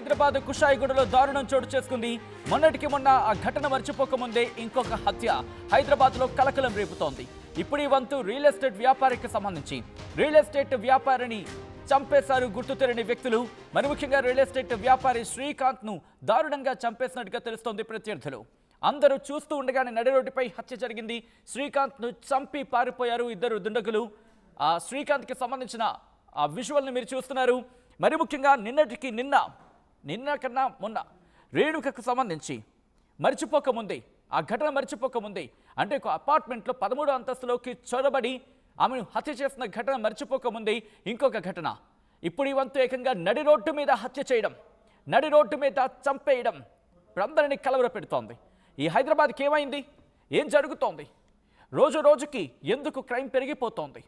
హైదరాబాద్ కుషాయిగూడలో దారుణం చోటు చేసుకుంది. మొన్నటికి మొన్న ఆ ఘటన మర్చిపోకముందే ఇంకొక హత్య హైదరాబాద్లో కలకలం రేపుతోంది. ఇప్పుడు ఈ వంతు రియల్ ఎస్టేట్ వ్యాపారికి సంబంధించి రియల్ ఎస్టేట్ వ్యాపారిని చంపేశారు గుర్తు తెలియని వ్యక్తులు. మరి ముఖ్యంగా రియల్ ఎస్టేట్ వ్యాపారి శ్రీకాంత్ను దారుణంగా చంపేసినట్టుగా తెలుస్తోంది ప్రత్యర్థులు. అందరూ చూస్తూ ఉండగానే నడి రోడ్డుపై హత్య జరిగింది. శ్రీకాంత్ను చంపి పారిపోయారు ఇద్దరు దుండగులు. ఆ శ్రీకాంత్కి సంబంధించిన ఆ విజువల్ని మీరు చూస్తున్నారు. మరి ముఖ్యంగా నిన్న కన్నా మొన్న రేణుకకు సంబంధించి మర్చిపోకముందే ఆ ఘటన మర్చిపోకముందే అంటే ఒక అపార్ట్మెంట్లో 13వ అంతస్తులోకి చొరబడి ఆమెను హత్య చేసిన ఘటన మర్చిపోకముందే ఇంకొక ఘటన. ఇప్పుడు ఈ వంతు ఏకంగా నడి రోడ్డు మీద హత్య చేయడం, నడి రోడ్డు మీద చంపేయడం అందరినీ కలవరపెడుతోంది. ఈ హైదరాబాద్కి ఏమైంది? ఏం జరుగుతోంది? రోజు రోజుకి ఎందుకు క్రైమ్ పెరిగిపోతోంది?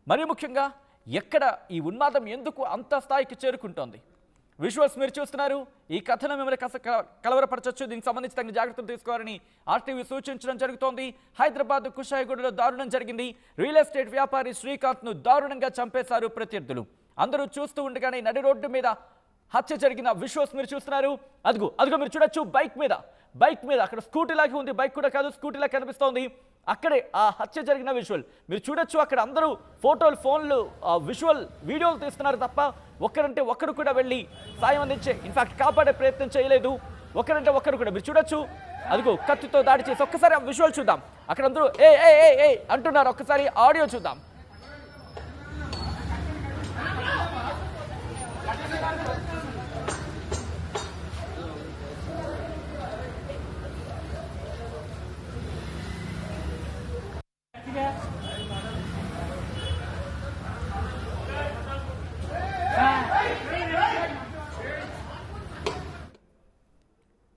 మరి ముఖ్యంగా ఎక్కడ ఈ ఉన్మాదం ఎందుకు అంత స్థాయికి చేరుకుంటోంది? విజువల్స్ మీరు చూస్తున్నారు. ఈ కథను మిమ్మల్ని కాస్త కలవరపరచవచ్చు. దీనికి సంబంధించి తగిన జాగ్రత్తలు తీసుకోవాలని ఆర్టీవీ సూచించడం జరుగుతోంది. హైదరాబాద్ కుషాయిగూడలో దారుణం జరిగింది. రియల్ ఎస్టేట్ వ్యాపారి శ్రీకాంత్ను దారుణంగా చంపేశారు ప్రత్యర్థులు. అందరూ చూస్తూ ఉండగానే నడి రోడ్డు మీద హత్య జరిగిన విజువల్స్ మీరు చూస్తున్నారు. అదిగో మీరు చూడొచ్చు. బైక్ మీద అక్కడ స్కూటీ లాగా ఉంది. బైక్ కూడా కాదు, స్కూటీలా కనిపిస్తోంది. అక్కడే ఆ హత్య జరిగిన విజువల్ మీరు చూడొచ్చు. అక్కడ అందరూ ఫోటోలు, ఫోన్లు, విజువల్ వీడియోలు తీస్తున్నారు తప్ప ఒక్కరంటే ఒక్కరు కూడా వెళ్ళి సాయం అందించే, ఇన్ఫాక్ట్ కాపాడే ప్రయత్నం చేయలేదు. ఒకరంటే ఒక్కరు కూడా మీరు చూడొచ్చు. అదిగో కత్తితో దాడి చేసి ఒక్కసారి ఆ విజువల్ చూద్దాం. అక్కడ అందరూ ఏ ఏ ఏ అంటున్నారు. ఒక్కసారి ఆడియో చూద్దాం.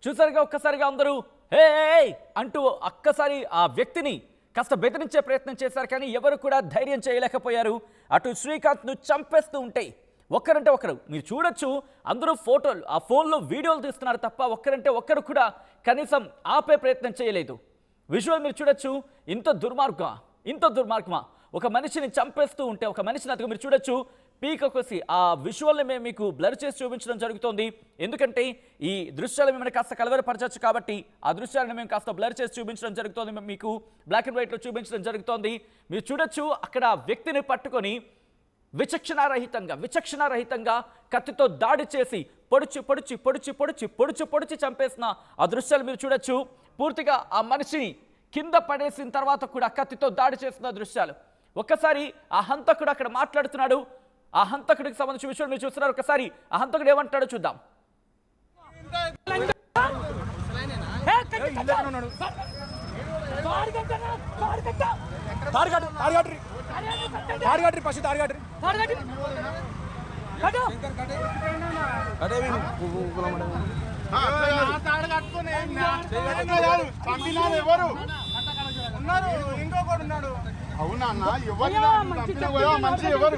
చూసారుగా ఒక్కసారిగా అందరూ హే అంటూ ఒక్కసారి ఆ వ్యక్తిని కాస్త బెదిరించే ప్రయత్నం చేశారు. కానీ ఎవరు కూడా ధైర్యం చేయలేకపోయారు. అటు శ్రీకాంత్ను చంపేస్తూ ఉంటే ఒక్కరంటే ఒకరు మీరు చూడొచ్చు. అందరూ ఫోటోలు, ఆ ఫోన్లో వీడియోలు తీస్తున్నారు తప్ప ఒక్కరంటే ఒక్కరు కూడా కనీసం ఆపే ప్రయత్నం చేయలేదు. విజువల్ మీరు చూడొచ్చు. ఇంత దుర్మార్గమా ఒక మనిషిని చంపేస్తూ ఉంటే, ఒక మనిషిని అదిగో మీరు చూడొచ్చు. పీకొసి ఆ విజువల్ని మేము మీకు బ్లర్ చేసి చూపించడం జరుగుతోంది. ఎందుకంటే ఈ దృశ్యాలు మిమ్మల్ని కాస్త కలవరపరచచ్చు కాబట్టి ఆ దృశ్యాలను మేము కాస్త బ్లర్ చేసి చూపించడం జరుగుతోంది. మీకు బ్లాక్ అండ్ వైట్లో చూపించడం జరుగుతోంది. మీరు చూడొచ్చు. అక్కడ వ్యక్తిని పట్టుకొని విచక్షణారహితంగా కత్తితో దాడి చేసి పొడిచి చంపేసిన ఆ దృశ్యాలు మీరు చూడొచ్చు. పూర్తిగా ఆ మనిషిని కింద పడేసిన తర్వాత కూడా కత్తితో దాడి చేసిన దృశ్యాలు. ఒక్కసారి ఆ హంతకుడు అక్కడ మాట్లాడుతున్నాడు. ఆ హంతకుడికి సంబంధించిన విషయాలు మీరు చూస్తున్నారు. ఒకసారి ఆ హంతకుడు ఏమంటాడో చూద్దాం. అవునా అన్న? మంచి ఎవరు?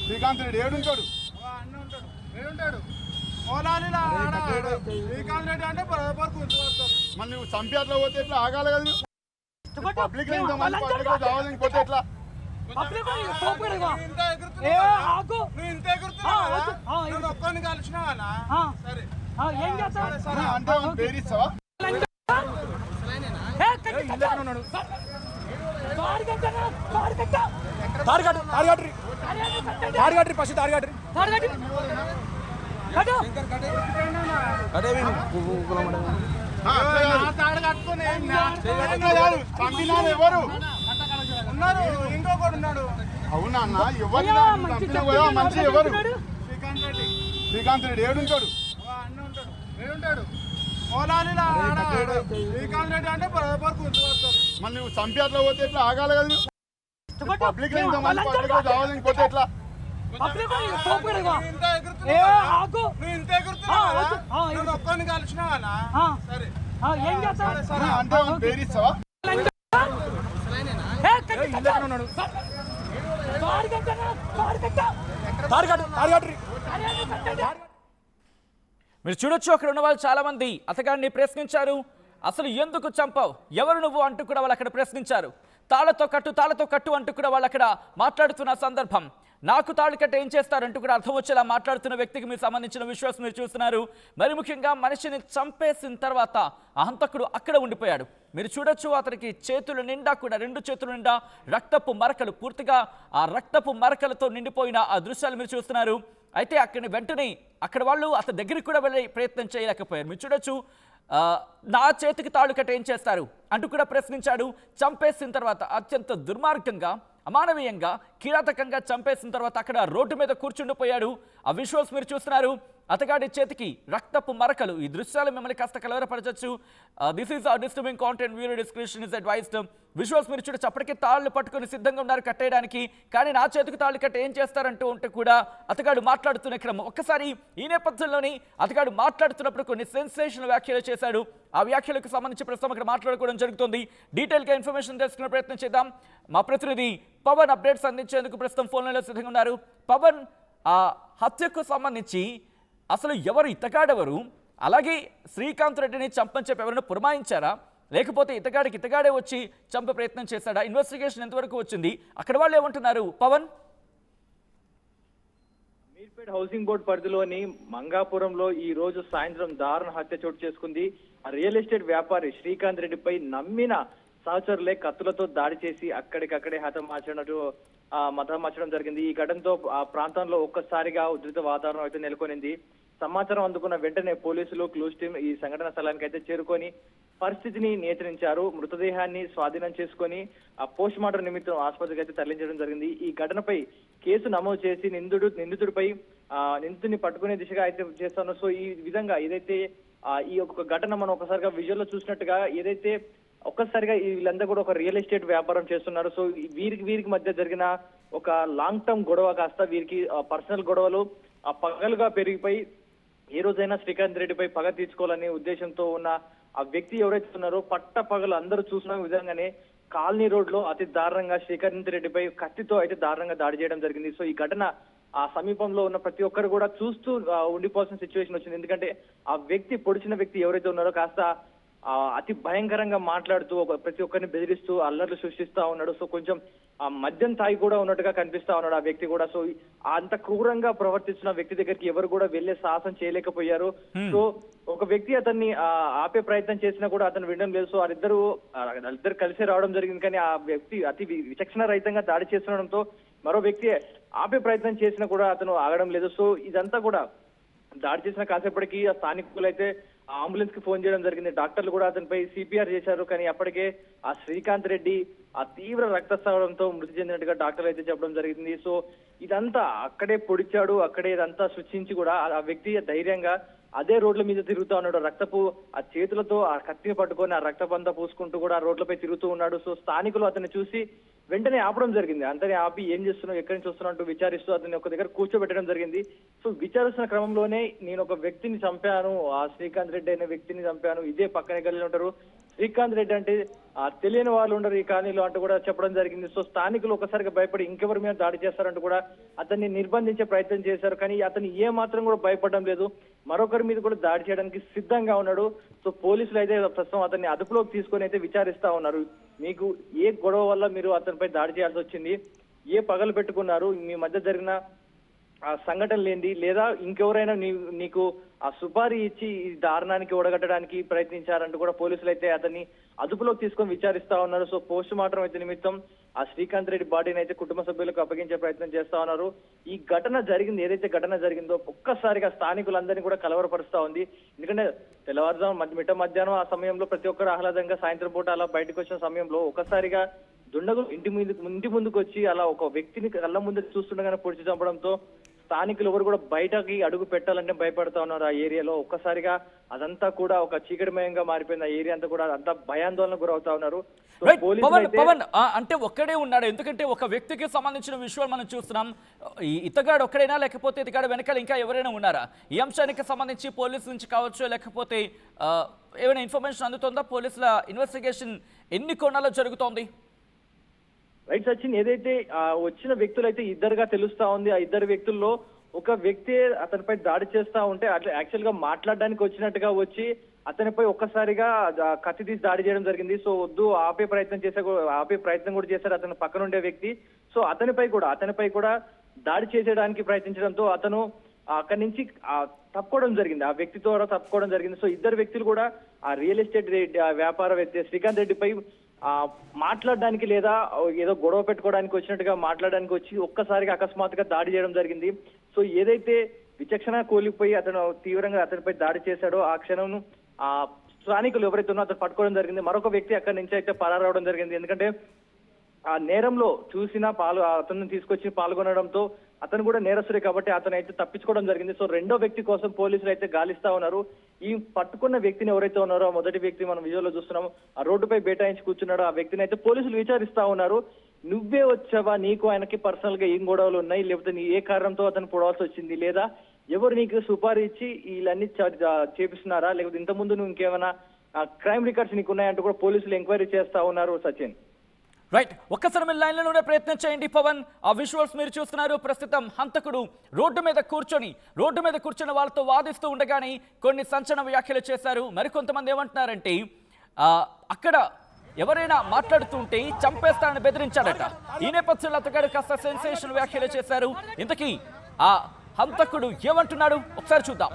శ్రీకాంత్ రెడ్డి ఏడుంటాడు? శ్రీకాంత్ రెడ్డి అంటే మళ్ళీ నువ్వు చంపి అట్లా పోతే ఎట్లా ఆగాలి కదా? పబ్లిక్ పోతే ఎట్లా? ఒక్కరిని కలిసినావా? అంటే పేరిస్తావా? చంపినారు ఎవరు ఉన్నారు? ఇంకొకడు ఉన్నాడు. అవునా అన్న? ఎవరు మంచి ఎవరు? శ్రీకాంత్ రెడ్డి ఏడుంటాడు? శ్రీకాంత్ రెడ్డి అంటే మళ్ళీ నువ్వు చంపి అట్లా పోతే ఎట్లా ఆగాలి కదా? పబ్లిక్ పోతే ఎట్లా? ఒక్కరిని కలిసినావా? అంటే పేరిస్తావా? మీరు చూడొచ్చు. అక్కడ ఉన్న వాళ్ళు చాలా మంది అతగాడిని ప్రశ్నించారు. అసలు ఎందుకు చంపావు, ఎవరు నువ్వు అంటూ కూడా వాళ్ళు అక్కడ ప్రశ్నించారు. తాళతో కట్టు అంటూ కూడా వాళ్ళు అక్కడ మాట్లాడుతున్న సందర్భం. నాకు తాళి కట్ట ఏం చేస్తారంటూ కూడా అర్థం వచ్చేలా మాట్లాడుతున్న వ్యక్తికి మీరు సంబంధించిన విశ్వాసం మీరు చూస్తున్నారు. మరి ముఖ్యంగా మనిషిని చంపేసిన తర్వాత ఆ హంతకుడు అక్కడ ఉండిపోయాడు. మీరు చూడొచ్చు, అతనికి చేతుల నిండా కూడా 2 చేతుల నిండా రక్తపు మరకలు, పూర్తిగా ఆ రక్తపు మరకలతో నిండిపోయిన ఆ దృశ్యాలు మీరు చూస్తున్నారు. అయితే అక్కడిని వెంటనే అక్కడ వాళ్ళు అతని దగ్గరికి కూడా వెళ్ళే ప్రయత్నం చేయలేకపోయారు. మీరు చూడొచ్చు, నా చేతికి తాళు కట్ట ఏం చేస్తారు అంటూ కూడా ప్రశ్నించాడు. చంపేసిన తర్వాత అత్యంత దుర్మార్గంగా, అమానవీయంగా, కిరాతకంగా చంపేసిన తర్వాత అక్కడ రోడ్డు మీద కూర్చుండిపోయాడు. ఆ విజువల్స్ మీరు చూస్తున్నారు. అతగాడి చేతికి రక్తపు మరకలు. ఈ దృశ్యాలు మిమ్మల్ని కాస్త కలవరపరచచ్చు. This is disturbing content, viewer discretion is advised. Visuals మీరు చూడొచ్చు, అప్పటికే తాళ్ళు పట్టుకొని సిద్ధంగా ఉన్నారు కట్టేయడానికి. కానీ నా చేతికి తాళ్ళు కట్ట ఏం చేస్తారంటూ ఉంటే కూడా అతగాడు మాట్లాడుతున్న క్రమం ఒక్కసారి ఈ నేపథ్యంలోని అతగాడు మాట్లాడుతున్నప్పుడు కొన్ని సెన్సేషనల్ వ్యాఖ్యలు చేశాడు. ఆ వ్యాఖ్యలకు సంబంధించి ప్రస్తుతం అక్కడ మాట్లాడుకోవడం జరుగుతుంది. డీటెయిల్గా ఇన్ఫర్మేషన్ తెలుసుకునే ప్రయత్నం చేద్దాం. మా ప్రతినిధి పవన్ అప్డేట్స్ అందించేందుకు ప్రస్తుతం ఫోన్లో సిద్ధంగా ఉన్నారు. పవన్, ఆ హత్యకు సంబంధించి అసలు ఎవరు, ఇతగాడెవరు, అలాగే శ్రీకాంత్ రెడ్డిని చంపని చెప్పి ఎవరైనా పురమాయించారా, లేకపోతే ఇతగాడే వచ్చి చంపే ప్రయత్నం చేశాడా? ఇన్వెస్టిగేషన్ ఎంతవరకు వచ్చింది? అక్కడ వాళ్ళు ఏమంటున్నారు పవన్? మీర్పేట్ హౌసింగ్ బోర్డు పరిధిలోని మంగాపురంలో ఈ రోజు సాయంత్రం దారుణ హత్య చోటు చేసుకుంది. రియల్ ఎస్టేట్ వ్యాపారి శ్రీకాంత్ రెడ్డిపై నమ్మిన సహచరులే కత్తులతో దాడి చేసి అక్కడికక్కడే హతమార్చడం జరిగింది. ఈ ఘటనతో ఆ ప్రాంతంలో ఒక్కసారిగా ఉద్రిక్త వాతావరణం అయితే నెలకొనింది. సమాచారం అందుకున్న వెంటనే పోలీసులు, క్లూస్ టీం ఈ సంఘటన స్థలానికి అయితే చేరుకొని పరిస్థితిని నియంత్రించారు. మృతదేహాన్ని స్వాధీనం చేసుకొని ఆ పోస్ట్ మార్టం నిమిత్తం ఆసుపత్రికి అయితే తరలించడం జరిగింది. ఈ ఘటనపై కేసు నమోదు చేసి నిందితుడిని పట్టుకునే దిశగా అయితే చేస్తాను. సో ఈ విధంగా ఏదైతే ఈ ఒక ఘటన మనం ఒకసారిగా విజువల్ లో చూసినట్టుగా ఏదైతే ఒక్కసారిగా వీళ్ళందరూ కూడా ఒక రియల్ ఎస్టేట్ వ్యాపారం చేస్తున్నారు. సో వీరికి మధ్య జరిగిన ఒక లాంగ్ టర్మ్ గొడవ కాస్త వీరికి పర్సనల్ గొడవలు పగలుగా పెరిగిపోయి ఏ రోజైనా శ్రీకాంత్ రెడ్డిపై పగ తీర్చుకోవాలనే ఉద్దేశంతో ఉన్న ఆ వ్యక్తి ఎవరైతే ఉన్నారో పట్ట పగలు అందరూ చూసిన విధంగానే కాలనీ రోడ్ లో అతి దారుణంగా శ్రీకాంత్ రెడ్డిపై కత్తితో అయితే దారుణంగా దాడి చేయడం జరిగింది. సో ఈ ఘటన ఆ సమీపంలో ఉన్న ప్రతి ఒక్కరు కూడా చూస్తూ ఉండిపోవాల్సిన సిచ్యువేషన్ వచ్చింది. ఎందుకంటే ఆ వ్యక్తి, పొడిచిన వ్యక్తి ఎవరైతే ఉన్నారో కాస్త అతి భయంకరంగా మాట్లాడుతూ ప్రతి ఒక్కరిని బెదిరిస్తూ అల్లర్లు సృష్టిస్తా ఉన్నాడు. సో కొంచెం ఆ మద్యం తాగి కూడా ఉన్నట్టుగా కనిపిస్తా ఉన్నాడు ఆ వ్యక్తి కూడా. సో అంత క్రూరంగా ప్రవర్తిస్తున్న వ్యక్తి దగ్గరికి ఎవరు కూడా వెళ్లే సాహసం చేయలేకపోయారు. సో ఒక వ్యక్తి అతన్ని ఆపే ప్రయత్నం చేసినా కూడా అతను వినడం లేదు. సో వాళ్ళిద్దరు కలిసి రావడం జరిగింది. కానీ ఆ వ్యక్తి అతి విచక్షణ రహితంగా దాడి చేస్తుండడంతో మరో వ్యక్తి ఆపే ప్రయత్నం చేసినా కూడా అతను ఆగడం లేదు. సో ఇదంతా కూడా దాడి చేసిన కాసేపటికి ఆ స్థానికులు అయితే అంబులెన్స్ కి ఫోన్ చేయడం జరిగింది. డాక్టర్లు కూడా అతనిపై సిపిఆర్ చేశారు. కానీ అప్పటికే ఆ శ్రీకాంత్ రెడ్డి ఆ తీవ్ర రక్తస్రావంతో మృతి చెందినట్టుగా డాక్టర్లు అయితే చెప్పడం జరిగింది. సో ఇదంతా అక్కడే పొడిచాడు, అక్కడే ఇదంతా సృష్టించి కూడా ఆ వ్యక్తి ధైర్యంగా అదే రోడ్ల మీద తిరుగుతూ ఉన్నాడు. రక్తపు ఆ చేతులతో ఆ కత్తిని పట్టుకొని ఆ రక్తపంతా పూసుకుంటూ కూడా ఆ రోడ్లపై తిరుగుతూ ఉన్నాడు. సో స్థానికులు అతన్ని చూసి వెంటనే ఆపడం జరిగింది. అంతనే ఆపి ఏం చేస్తున్నావు, ఎక్కడి నుంచి వస్తున్నావు అంటూ విచారిస్తూ అతన్ని ఒక దగ్గర కూర్చోబెట్టడం జరిగింది. సో విచారిస్తున్న క్రమంలోనే నేను ఒక వ్యక్తిని చంపాను, ఆ శ్రీకాంత్ రెడ్డి అనే వ్యక్తిని చంపాను, ఇదే పక్కనే గల్లీలో ఉంటారు, శ్రీకాంత్ రెడ్డి అంటే తెలియని వాళ్ళు ఉండరు ఈ కాలనీలో అంటూ కూడా చెప్పడం జరిగింది. సో స్థానికులు ఒకసారిగా భయపడి ఇంకెవరి మీద దాడి చేస్తారంటూ కూడా అతన్ని నిర్బంధించే ప్రయత్నం చేశారు. కానీ అతను ఏ మాత్రం కూడా భయపడడం లేదు, మరొకరి మీద కూడా దాడి చేయడానికి సిద్ధంగా ఉన్నాడు. సో పోలీసులు అయితే ప్రస్తుతం అతన్ని అదుపులోకి తీసుకొని అయితే విచారిస్తా ఉన్నారు. మీకు ఏ గొడవ వల్ల మీరు అతనిపై దాడి చేయాల్సి వచ్చింది, ఏ పగలు పెట్టుకున్నారు, మీ మధ్య జరిగిన ఆ సంఘటనలు ఏంటి, లేదా ఇంకెవరైనా నీకు ఆ సుపారీ ఇచ్చి ఈ దారుణానికి ఒడగట్టడానికి ప్రయత్నించారంటూ కూడా పోలీసులు అయితే అతన్ని అదుపులోకి తీసుకొని విచారిస్తా ఉన్నారు. సో పోస్ట్ మార్టం అయితే నిమిత్తం ఆ శ్రీకాంత్ రెడ్డి బాడీని అయితే కుటుంబ సభ్యులకు అప్పగించే ప్రయత్నం చేస్తా ఉన్నారు. ఈ ఘటన జరిగింది, ఏదైతే ఘటన జరిగిందో ఒక్కసారిగా స్థానికులందరినీ కూడా కలవరపరుస్తా ఉంది. ఎందుకంటే తెల్లవారుజాము మిట్ట మధ్యాహ్నం ఆ సమయంలో ప్రతి ఒక్కరు ఆహ్లాదంగా సాయంత్రం పూట అలా బయటకు వచ్చిన సమయంలో ఒక్కసారిగా దుండగులు ఇంటి ముందుకు వచ్చి అలా ఒక వ్యక్తిని కళ్ళ ముందు చూస్తుండగానే పొడిచి చంపడంతో స్థానికులు ఎవరు కూడా బయటకి అడుగు పెట్టాలంటే భయపడతా ఉన్నారు. ఆ ఏరియాలో ఒక్కసారిగా అదంతా కూడా ఒక చీకటిమయంగా మారిపోయింది. ఆ ఏరియా అంతా కూడా అంతా భయాందోళనకు గురవుతా ఉన్నారు. పవన్ అంటే ఒక్కడే ఉన్నాడు, ఎందుకంటే ఒక వ్యక్తికి సంబంధించిన విషయాలు మనం చూస్తున్నాం. ఇతగాడు ఒక్కడైనా లేకపోతే ఇతగాడు వెనకాల ఇంకా ఎవరైనా ఉన్నారా? ఈ అంశానికి సంబంధించి పోలీసు నుంచి కావచ్చు, లేకపోతే ఏమైనా ఇన్ఫర్మేషన్ అందుతుందా? పోలీసుల ఇన్వెస్టిగేషన్ ఎన్ని కోణాల్లో జరుగుతోంది? రైట్ సచిన్, ఏదైతే వచ్చిన వ్యక్తులు అయితే ఇద్దరుగా తెలుస్తా ఉంది. ఆ ఇద్దరు వ్యక్తుల్లో ఒక వ్యక్తి అతనిపై దాడి చేస్తా ఉంటే అట్లా యాక్చువల్ గా మాట్లాడడానికి వచ్చినట్టుగా వచ్చి అతనిపై ఒక్కసారిగా కత్తి తీసి దాడి చేయడం జరిగింది. సో వద్దు ఆపే ప్రయత్నం కూడా చేశారు అతని పక్కన ఉండే వ్యక్తి. సో అతనిపై కూడా దాడి చేసేయడానికి ప్రయత్నించడంతో అతను అక్కడి నుంచి తప్పుకోవడం జరిగింది, ఆ వ్యక్తి ద్వారా తప్పుకోవడం జరిగింది. సో ఇద్దరు వ్యక్తులు కూడా ఆ రియల్ ఎస్టేట్ వ్యాపారవేత్త శ్రీకాంత్ రెడ్డిపై మాట్లాడడానికి లేదా ఏదో గొడవ పెట్టుకోవడానికి వచ్చినట్టుగా మాట్లాడడానికి వచ్చి ఒక్కసారిగా అకస్మాత్తుగా దాడి చేయడం జరిగింది. సో ఏదైతే విచక్షణ కోల్పోయి అతను తీవ్రంగా అతనిపై దాడి చేశాడో ఆ క్షణం ఆ స్థానికులు ఎవరైతే ఉన్నారో అతను పట్టుకోవడం జరిగింది. మరొక వ్యక్తి అక్కడి నుంచి అయితే పరారవడం జరిగింది. ఎందుకంటే ఆ నేరంలో చూసిన అతన్ని తీసుకొచ్చి పాల్గొనడంతో అతను కూడా నేరస్తుడే కాబట్టి అతను అయితే తప్పించుకోవడం జరిగింది. సో రెండో వ్యక్తి కోసం పోలీసులు అయితే గాలిస్తా ఉన్నారు. ఈ పట్టుకున్న వ్యక్తిని ఎవరైతే ఉన్నారో ఆ మొదటి వ్యక్తి మనం విజువల్ లో చూస్తున్నాము, ఆ రోడ్డుపై బైఠాయించి కూర్చున్నాడు. ఆ వ్యక్తిని అయితే పోలీసులు విచారిస్తా ఉన్నారు. నువ్వే వచ్చావా, నీకు ఆయనకి పర్సనల్ గా ఏం గొడవలు ఉన్నాయి, లేకపోతే నీ ఏ కారణంతో అతను పొడవాల్సి వచ్చింది, లేదా ఎవరు నీకు సుపారీ ఇచ్చి వీళ్ళన్ని చేపిస్తున్నారా, లేకపోతే ఇంతకుముందు నువ్వు ఇంకేమైనా క్రైమ్ రికార్డ్స్ నీకు ఉన్నాయంటూ కూడా పోలీసులు ఎంక్వైరీ చేస్తా ఉన్నారు. సచిన్, రైట్, ఒక్కసారి మీరు లైన్లోనే ప్రయత్నం చేయండి పవన్. ఆ విజువల్స్ మీరు చూస్తున్నారు. ప్రస్తుతం హంతకుడు రోడ్డు మీద కూర్చొని వాళ్ళతో వాదిస్తూ ఉండగానే కొన్ని సంచలన వ్యాఖ్యలు చేశారు. మరికొంతమంది ఏమంటున్నారంటే అక్కడ ఎవరైనా మాట్లాడుతుంటే చంపేస్తానని బెదిరించాడట. ఈ నేపథ్యంలో అతగాడు కాస్త సెన్సేషనల్ వ్యాఖ్యలు చేశారు. ఇంతకీ ఆ హంతకుడు ఏమంటున్నాడు ఒకసారి చూద్దాం.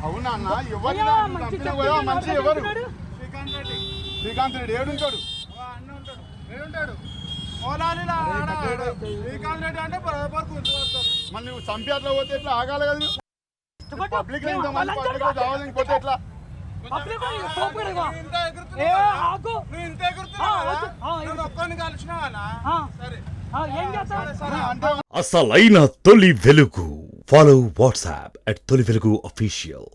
అవునా అన్న, ఎవరు మనిషి ఎవరు? శ్రీకాంత్ రెడ్డి ఏడుంటాడు? శ్రీకాంత్ రెడ్డి అంటే మళ్ళీ నువ్వు చంపేట్లో పోతే ఎట్లా ఆగాలి కదా? పబ్లిక్ లో ఇంతమంది పబ్లిక్ లో దావాలని పోతే ఎట్లా? అసలైన తొలి వెలుగు. ఫాలో వాట్సాప్ @తొలి వెలుగు official.